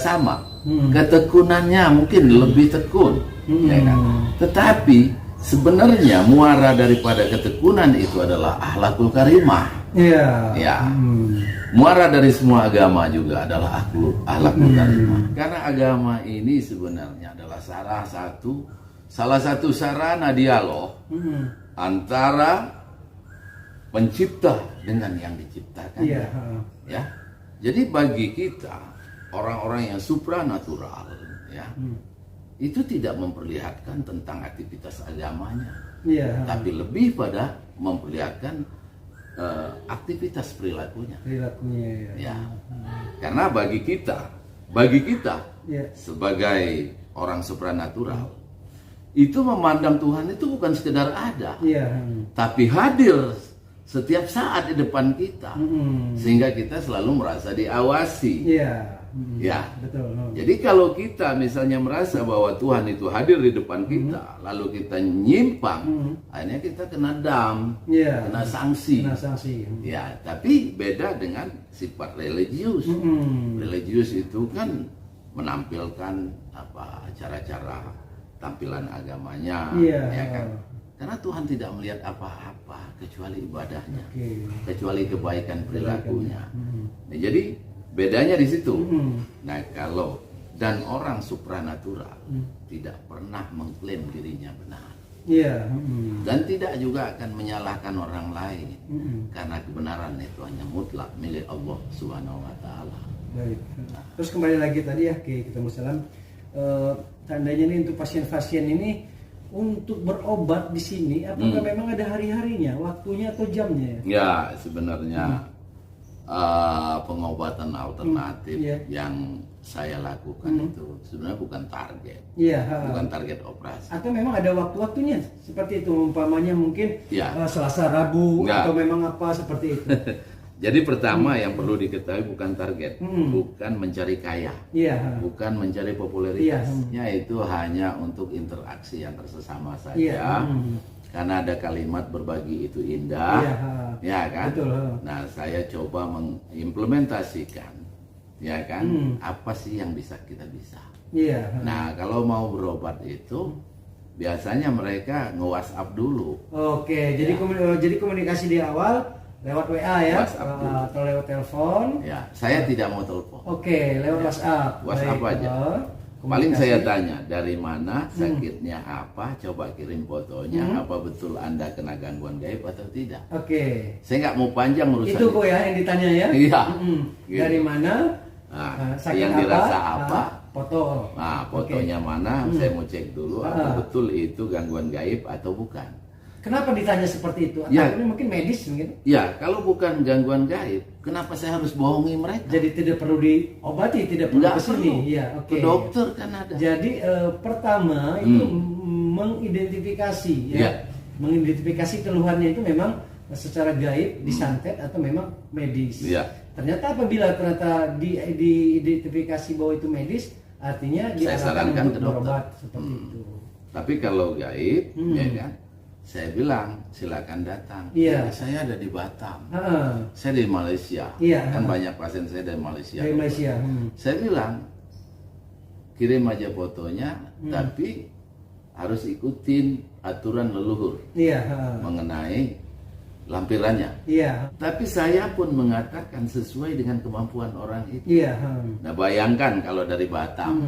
sama. Ketekunannya mungkin lebih tekun, ya kan? Tetapi sebenarnya muara daripada ketekunan itu adalah akhlakul karimah. Muara dari semua agama juga adalah akhlakul karimah. Karena agama ini sebenarnya adalah salah satu sarana dialog antara pencipta dengan yang diciptakan. Ya. Jadi bagi kita orang-orang yang supranatural, ya, itu tidak memperlihatkan tentang aktivitas agamanya, tapi lebih pada memperlihatkan aktivitas perilakunya. Ya. Karena bagi kita sebagai orang supranatural, itu memandang Tuhan itu bukan sekedar ada, tapi hadir setiap saat di depan kita, sehingga kita selalu merasa diawasi. Ya, betul. Jadi kalau kita misalnya merasa bahwa Tuhan itu hadir di depan kita, lalu kita nyimpang, akhirnya kita kena dam, kena sanksi. Ya, tapi beda dengan sifat religius. Religius itu kan menampilkan cara-cara tampilan agamanya, ya kan? Karena Tuhan tidak melihat apa-apa kecuali ibadahnya, kecuali kebaikan perilakunya. Nah, jadi bedanya di situ. Nah, kalau dan orang supranatural tidak pernah mengklaim dirinya benar. Dan tidak juga akan menyalahkan orang lain, karena kebenaran itu hanya mutlak milik Allah Subhanahu wa taala. Baik. Terus kembali lagi tadi ya ke kita Musalam, tandanya ini untuk pasien-pasien ini untuk berobat di sini, apakah memang ada hari-harinya, waktunya atau jamnya? Ya, sebenarnya pengobatan alternatif yang saya lakukan itu sebenarnya bukan target, bukan target operasi. Atau memang ada waktu-waktunya seperti itu, umpamanya mungkin Selasa, Rabu, atau memang apa seperti itu? Jadi pertama yang perlu diketahui bukan target, bukan mencari kaya, bukan mencari popularitasnya, itu hanya untuk interaksi yang tersesama saja. Karena ada kalimat berbagi itu indah, ya kan? Betul. Nah, saya coba mengimplementasikan, ya kan? Apa sih yang bisa kita bisa? Nah, kalau mau berobat itu biasanya mereka nge-WhatsApp dulu. Jadi komunikasi di awal lewat WA ya, atau lewat telepon. Ya, saya tidak mau telepon. Lewat WhatsApp. WhatsApp aja. Paling saya tanya dari mana, sakitnya apa, coba kirim fotonya, apa betul Anda kena gangguan gaib atau tidak. Saya nggak mau panjang urusan itu kok ya yang ditanya ya. Iya. Gitu. Dari mana, sakit yang dirasa apa, foto. Nah, fotonya mana, saya mau cek dulu apa betul itu gangguan gaib atau bukan. Kenapa ditanya seperti itu? Atau mungkin medis mungkin? Ya, kalau bukan gangguan gaib, kenapa saya harus bohongi mereka? Jadi tidak perlu diobati, tidak perlu ke sini. Ke dokter kan ada. Jadi pertama itu mengidentifikasi mengidentifikasi keluhannya itu memang secara gaib, disantet atau memang medis. Ternyata apabila diidentifikasi bahwa itu medis, artinya diarahkan untuk berobat seperti itu. Tapi kalau gaib, ya kan? Saya bilang silakan datang. Saya ada di Batam, saya di Malaysia, kan banyak pasien saya dari Malaysia. Saya bilang kirim aja fotonya, tapi harus ikutin aturan leluhur mengenai lampirannya. Tapi saya pun mengatakan sesuai dengan kemampuan orang itu. Nah, bayangkan kalau dari Batam.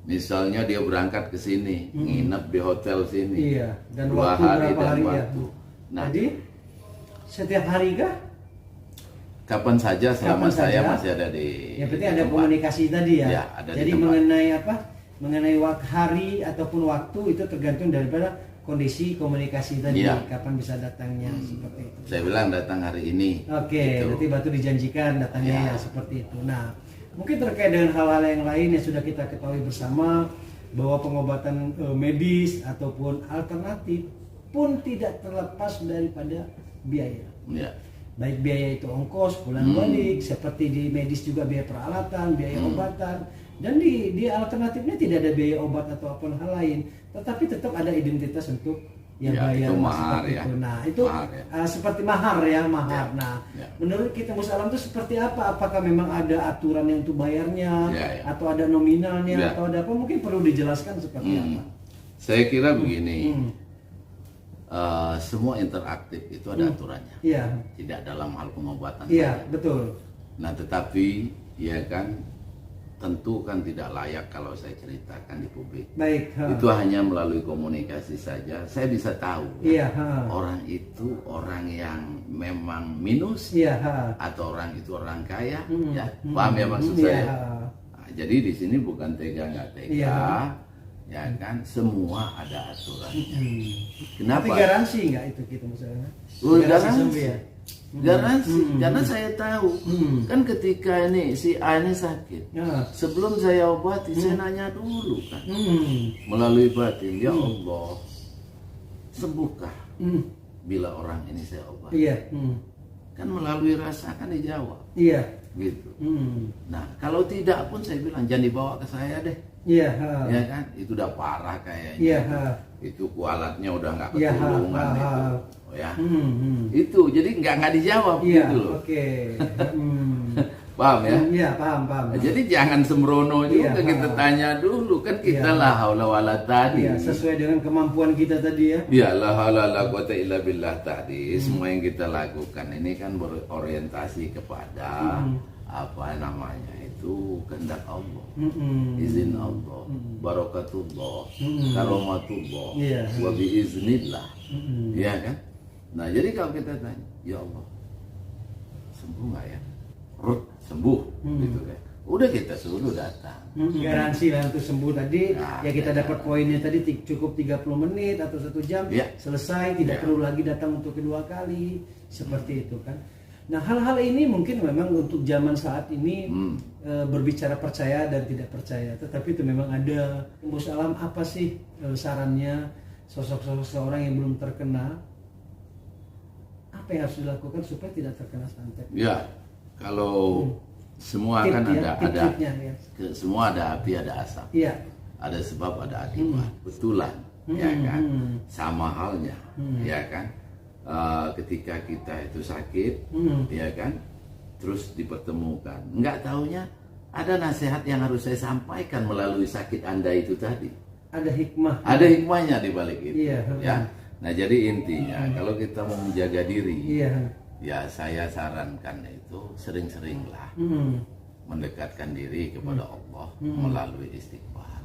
Misalnya dia berangkat ke sini, nginep di hotel sini, dan 2 hari dan waktu. Nah, jadi setiap hari kah? Kapan saja selama saya masih ada di. Yang penting ada komunikasi tadi ya. Jadi mengenai mengenai hari ataupun waktu itu tergantung daripada kondisi komunikasi tadi, kapan bisa datangnya seperti itu. Saya bilang datang hari ini. Berarti batu dijanjikan datangnya seperti itu. Nah, mungkin terkait dengan hal-hal yang lain yang sudah kita ketahui bersama bahwa pengobatan medis ataupun alternatif pun tidak terlepas daripada biaya. Baik biaya itu ongkos, pulang balik, seperti di medis juga biaya peralatan, biaya obatan, dan di alternatifnya tidak ada biaya obat atau apapun hal lain, tetapi tetap ada identitas untuk yang bayar itu mahar itu. Nah, itu seperti mahar. Nah, menurut kita Musalam itu seperti apa? Apakah memang ada aturan yang untuk bayarnya atau ada nominalnya atau ada apa? Mungkin perlu dijelaskan seperti apa. Saya kira begini. Semua interaktif itu ada aturannya. Tidak dalam hal pengobatan. Betul. Nah, tetapi tentu kan tidak layak kalau saya ceritakan di publik. Itu hanya melalui komunikasi saja. Saya bisa tahu orang itu orang yang memang minus atau orang itu orang kaya. Paham ya maksud saya? Nah, jadi di sini bukan tega nggak tega, ya kan? Semua ada aturannya. Kenapa? Tapi garansi nggak itu kita misalnya? Garansi, karena saya tahu kan ketika ini si A ini sakit, sebelum saya obati saya nanya dulu kan melalui batin, ya Allah sembuhkah bila orang ini saya obat. Iya. Kan melalui rasa kan dijawab. Iya. Gitu. Nah kalau tidak pun saya bilang jangan dibawa ke saya deh. Iya. Ya kan, itu udah parah kayaknya. Iya. Itu kualatnya udah nggak ketulungan itu. Ya. Itu jadi nggak dijawab iya, gitu loh. Oke. Paham ya? Iya, paham. Jadi jangan sembrono juga, kita tanya dulu kan kita la haula wala tadi. Iya, sesuai dengan kemampuan kita tadi ya. Ya la haula la quwata illa billah tadi. Semua yang kita lakukan ini kan berorientasi kepada apa namanya itu kehendak Allah, izin Allah, barakatullah, karomatullah, wa biiznillah. Iya kan? Nah jadi kalau kita tanya, ya Allah sembuh nggak ya? Sembuh gitu kan, udah kita suruh datang, garansi lah untuk sembuh tadi. Ya kita dapat poinnya tadi cukup 30 menit atau 1 jam selesai, tidak perlu lagi datang untuk kedua kali seperti itu kan. Nah hal-hal ini mungkin memang untuk zaman saat ini berbicara percaya dan tidak percaya, tetapi itu memang ada. Tembus Alam apa sih sarannya sosok-sosok seorang yang belum terkena, apa yang harus dilakukan supaya tidak terkena santet? Ya. Kalau semua kan semua ada api, ada asap. Iya. Ada sebab, ada akibat. Betulan, ya kan? Sama halnya, ya kan? Ketika kita itu sakit, ya kan? Terus dipertemukan. Enggak taunya ada nasihat yang harus saya sampaikan melalui sakit Anda itu tadi. Ada hikmah. Ada hikmahnya di balik itu. Iya. Ya. Nah, jadi intinya kalau kita mau menjaga diri, ya saya sarankan itu sering-seringlah mendekatkan diri kepada Allah melalui istighfar.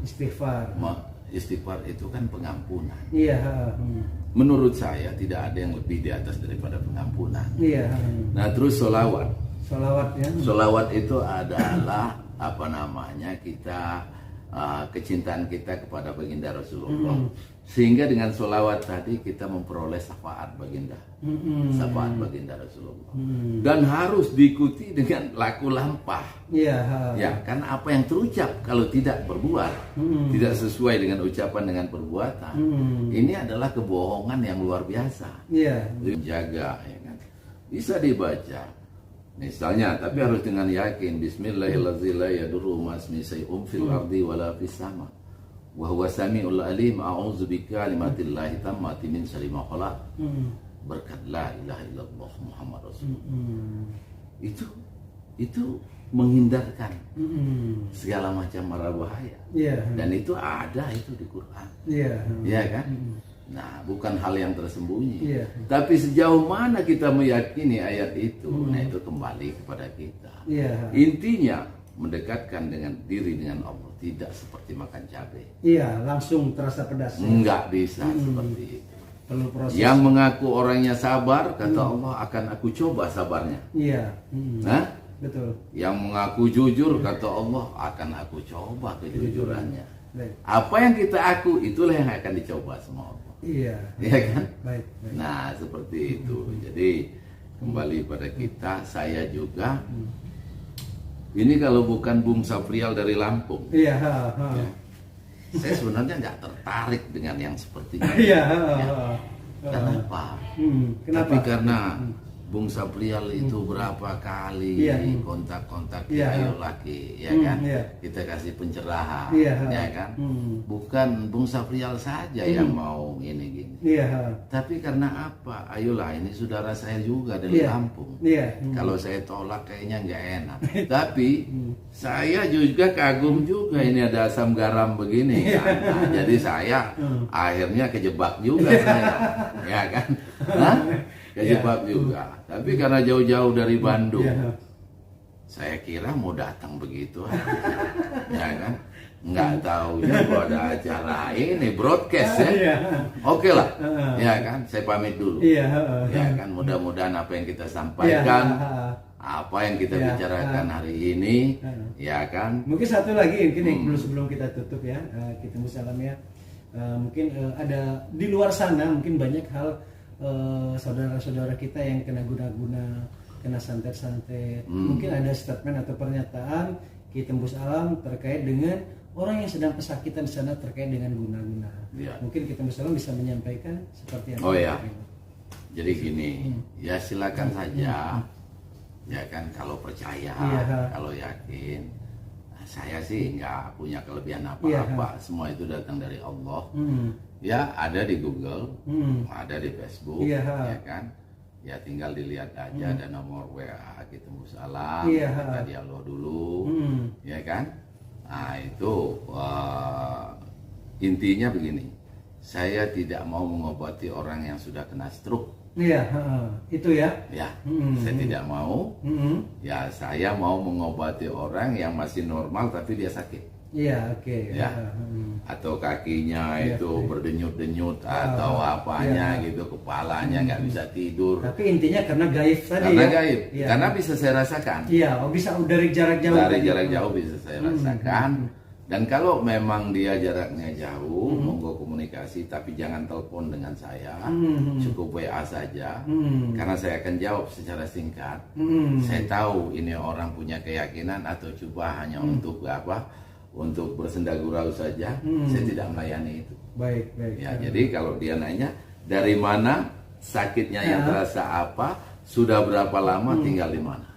Istighfar itu kan pengampunan. Iya. Menurut saya tidak ada yang lebih di atas daripada pengampunan. Iya. Nah terus sholawat. Sholawat itu adalah apa namanya kita kecintaan kita kepada baginda Rasulullah. Sehingga dengan sholawat tadi kita memperoleh syafaat baginda, syafaat baginda Rasulullah. Dan harus diikuti dengan laku lampah. Ya, karena apa yang terucap kalau tidak berbuat, tidak sesuai dengan ucapan dengan perbuatan, ini adalah kebohongan yang luar biasa. Jaga, ya kan? Bisa dibaca, misalnya, tapi harus dengan yakin. Bismillahirrahmanirrahim. La yadurru ma'asmi say'un fil ardi wala fis sama. Wa huwa samiul alim. A'udzu bikalimatillahi tammati min syarri ma khalaq. Berkat la ilaha illallah Muhammad Rasulullah. Itu menghindarkan segala macam mara bahaya. Dan itu ada itu di Quran. Iya kan? Nah, bukan hal yang tersembunyi. Tapi sejauh mana kita meyakini ayat itu, nah itu kembali kepada kita. Intinya mendekatkan dengan diri dengan Allah, tidak seperti makan cabai. Langsung terasa pedas. Enggak bisa seperti itu. Perlu proses. Yang mengaku orangnya sabar, kata Allah akan aku coba sabarnya. Nah, betul. Yang mengaku jujur, kata Allah akan aku coba kejujurannya. Apa yang kita aku, itulah yang akan dicoba sama Allah. Iya kan? Baik. Nah seperti itu. Jadi kembali pada kita, saya juga ini kalau bukan Bung Safrial dari Lampung, ya, saya sebenarnya nggak tertarik dengan yang seperti ini. Kenapa? Tapi karena Bung Safrial itu berapa kali kontak-kontak ayo laki, ya kan? Kita kasih pencerahan, ya kan? Bukan Bung Safrial saja yang mau gini-gini. Tapi karena apa? Ayolah, ini saudara saya juga dari Lampung. Kalau saya tolak kayaknya nggak enak. Tapi saya juga kagum juga, ini ada asam garam begini kan? Nah, jadi saya akhirnya kejebak juga saya, ya kan? Kejebak juga. Tapi karena jauh-jauh dari Bandung, saya kira mau datang begitu aja, ya kan? Nggak taunya kalau ada acara ini broadcast ya. Oke lah, ya kan? Saya pamit dulu. Ya kan, mudah-mudahan apa yang kita sampaikan, apa yang kita bicarakan hari ini, ya kan? Mungkin satu lagi, mungkin sebelum kita tutup ya, kita musalam ya. Mungkin ada di luar sana mungkin banyak hal saudara-saudara kita yang kena guna-guna, kena santet-santet. Mungkin ada statement atau pernyataan Ki Tembus Alam terkait dengan orang yang sedang pesakitan di sana terkait dengan guna-guna. Mungkin Ki Tembus Alam bisa menyampaikan seperti apa? Jadi gini, ya silakan saja, ya kan, kalau percaya, kalau yakin. Saya sih nggak punya kelebihan apa-apa, semua itu datang dari Allah. Ya ada di Google, ada di Facebook, ya kan. Ya tinggal dilihat aja, ada nomor WA Kitembusalam, kita dialog dulu, ya kan. Nah itu intinya begini, saya tidak mau mengobati orang yang sudah kena stroke. Iya, itu ya. Ya, saya tidak mau. Ya, saya mau mengobati orang yang masih normal tapi dia sakit. Iya, oke. Ya, atau kakinya itu berdenyut-denyut atau apanya gitu, kepalanya nggak bisa tidur. Tapi intinya karena gaib tadi. Karena gaib, karena bisa saya rasakan. Iya, bisa dari jarak jauh. Dari jarak jauh bisa saya rasakan. Dan kalau memang dia jaraknya jauh, monggo komunikasi, tapi jangan telepon dengan saya, cukup WA saja, karena saya akan jawab secara singkat. Saya tahu ini orang punya keyakinan atau coba hanya untuk apa? Untuk bersendagurau saja. Saya tidak melayani itu. Baik. Ya, jadi kalau dia nanya dari mana sakitnya yang terasa apa, sudah berapa lama, tinggal di mana,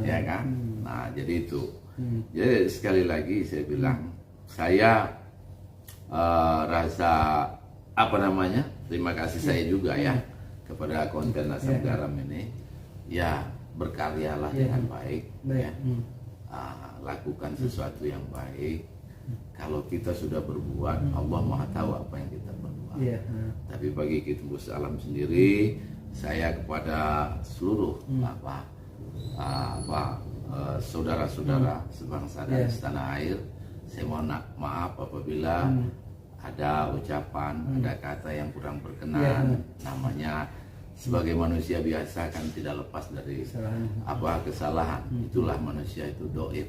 ya kan? Nah, jadi itu. Jadi sekali lagi saya bilang, saya rasa terima kasih saya juga ya kepada konten Asam Garam ini. Ya berkaryalah dengan baik. Ya. Lakukan sesuatu yang baik. Kalau kita sudah berbuat, Allah Maha tahu apa yang kita berbuat. Tapi bagi Kitembusalam sendiri, saya kepada seluruh saudara-saudara sebangsa dan setanah air, saya mohon maaf apabila ada ucapan, ada kata yang kurang berkenan. Namanya sebagai manusia biasa kan tidak lepas dari kesalahan. Itulah manusia itu doif.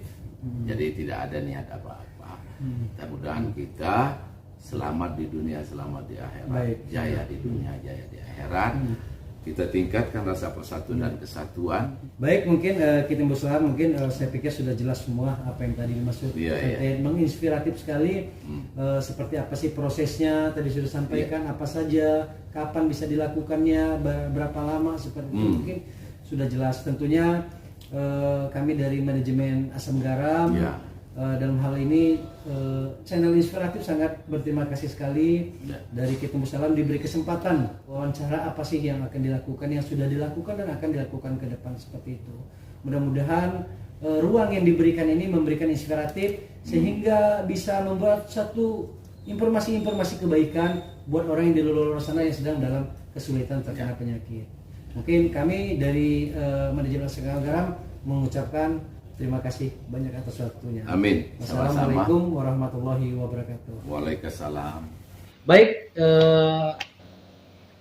Jadi tidak ada niat apa-apa. Mudah-mudahan kita selamat di dunia, selamat di akhirat. Jaya di dunia, jaya di akhirat. Kita tingkatkan rasa persatuan dan kesatuan. Baik, mungkin Kitembusalam saya pikir sudah jelas semua apa yang tadi dimaksud. Menginspiratif sekali. Seperti apa sih prosesnya tadi sudah sampaikan, apa saja, kapan bisa dilakukannya, berapa lama, seperti itu mungkin sudah jelas. Tentunya kami dari manajemen Asam Garam dalam hal ini channel inspiratif sangat berterima kasih sekali dari Kitembusalam diberi kesempatan wawancara apa sih yang akan dilakukan, yang sudah dilakukan dan akan dilakukan ke depan seperti itu. Mudah-mudahan ruang yang diberikan ini memberikan inspiratif sehingga bisa membuat satu informasi-informasi kebaikan buat orang yang di luar sana yang sedang dalam kesulitan terkena penyakit. Mungkin kami dari manajemen Asam Garam mengucapkan terima kasih banyak atas waktunya. Amin. Assalamualaikum warahmatullahi wabarakatuh. Waalaikumsalam. Baik,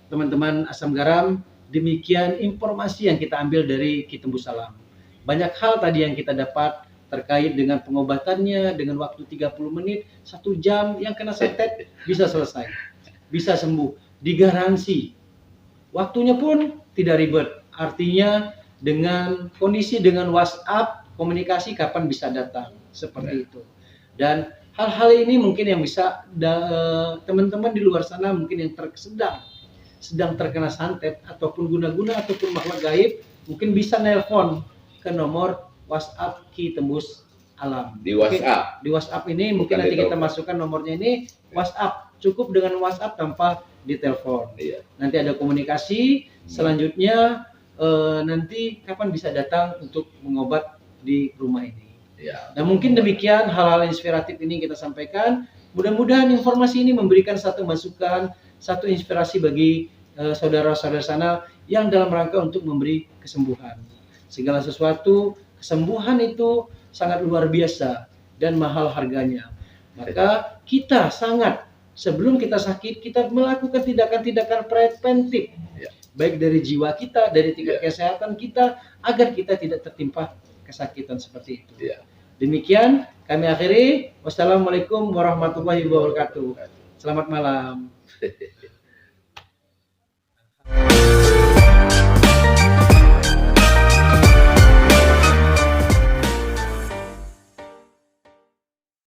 teman-teman Asam Garam, demikian informasi yang kita ambil dari Kitembusalam. Banyak hal tadi yang kita dapat terkait dengan pengobatannya, dengan waktu 30 menit, 1 jam yang kena santet bisa selesai, bisa sembuh, digaransi. Waktunya pun tidak ribet. Artinya dengan kondisi dengan WhatsApp, komunikasi kapan bisa datang, seperti itu. Dan hal-hal ini mungkin yang bisa teman-teman di luar sana mungkin yang sedang terkena santet ataupun guna-guna ataupun makhluk gaib, mungkin bisa nelpon ke nomor WhatsApp Kitembusalam. Di WhatsApp. Di WhatsApp ini mungkin nanti kita masukkan nomornya ini WhatsApp, cukup dengan WhatsApp tanpa ditelepon. Nanti ada komunikasi, selanjutnya nanti kapan bisa datang untuk mengobat di rumah ini. Dan mungkin demikian hal-hal inspiratif ini kita sampaikan. Mudah-mudahan informasi ini memberikan satu masukan, satu inspirasi bagi saudara-saudara sana yang dalam rangka untuk memberi kesembuhan. Segala sesuatu, kesembuhan itu sangat luar biasa dan mahal harganya. Maka kita sebelum kita sakit, kita melakukan tindakan-tindakan preventif, baik dari jiwa kita, dari tingkat kesehatan kita, agar kita tidak tertimpa kesakitan seperti itu. Demikian kami akhiri. Wassalamualaikum warahmatullahi wabarakatuh. Selamat malam.